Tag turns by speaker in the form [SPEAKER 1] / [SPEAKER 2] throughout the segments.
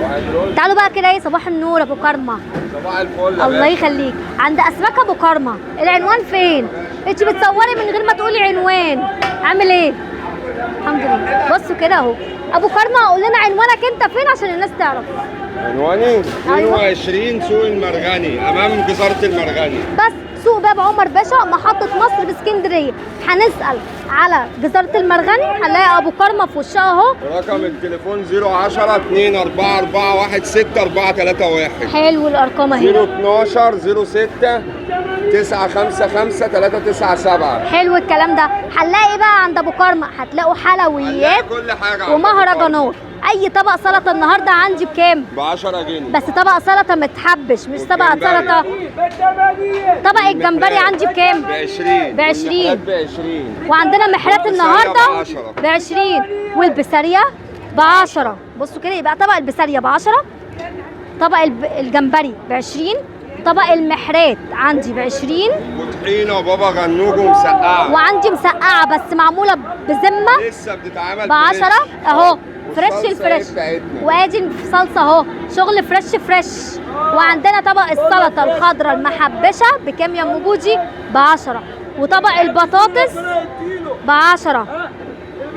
[SPEAKER 1] تعالوا بقى كده، ايه صباح النور ابو كرمه.
[SPEAKER 2] صباح الفل.
[SPEAKER 1] الله يخليك. عند اسماك ابو كرمه. العنوان فين؟ انت بتصوري من غير ما تقولي عنوان. عامل ايه؟ الحمد لله. بصوا كده اهو ابو كرمه، قول لنا عنوانك انت فين عشان الناس تعرف.
[SPEAKER 2] عنواني 22 سوق المرغني، امام جزاره المرغني.
[SPEAKER 1] بس سوق باب عمر باشا، محطة مصر باسكندرية. هنسأل على جزارة المرغني هنلاقي أبو كرمة في وشها أهو.
[SPEAKER 2] رقم التليفون 010 244 16431.
[SPEAKER 1] حلو الأرقام أهي.
[SPEAKER 2] 012 06 955 397.
[SPEAKER 1] حلو الكلام ده. هنلاقي إيه بقى عند أبو كرمة؟ هتلاقوا حلويات
[SPEAKER 2] كل حاجة
[SPEAKER 1] ومهرجانات. أي طبق سلطة النهاردة عندي بكام؟
[SPEAKER 2] ب 10 جنيه.
[SPEAKER 1] بس طبق سلطة متحبش، مش طبق سلطة. طبق الجمبري عندي بكام؟
[SPEAKER 2] ب 20.
[SPEAKER 1] ب 20.
[SPEAKER 2] ب 20.
[SPEAKER 1] وعندنا محرات النهارده
[SPEAKER 2] ب10.
[SPEAKER 1] ب 20. والبسارية ب 10. بصوا كده، يبقى طبق البسارية ب 10، طبق الجمبري ب 20، طبق المحرات عندي ب 20،
[SPEAKER 2] وطحينه وبابا غنوج ومسقعه.
[SPEAKER 1] وعندي مسقعة بس معمولة بذمة
[SPEAKER 2] لسه بتتعمل
[SPEAKER 1] ب 10 اهو. فريش
[SPEAKER 2] والصلصة
[SPEAKER 1] الفريش.
[SPEAKER 2] بتاعتنا.
[SPEAKER 1] وادي الصلصه اهو، شغل فريش فريش. وعندنا طبق السلطه الخضراء المحبشه بكام يا ام بوجي؟ ب 10. وطبق البطاطس ب 10.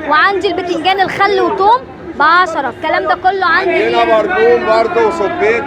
[SPEAKER 1] وعندي البتنجان الخل وتوم ب 10. الكلام ده كله عندي.
[SPEAKER 2] عندنا بردون برضه وصبيت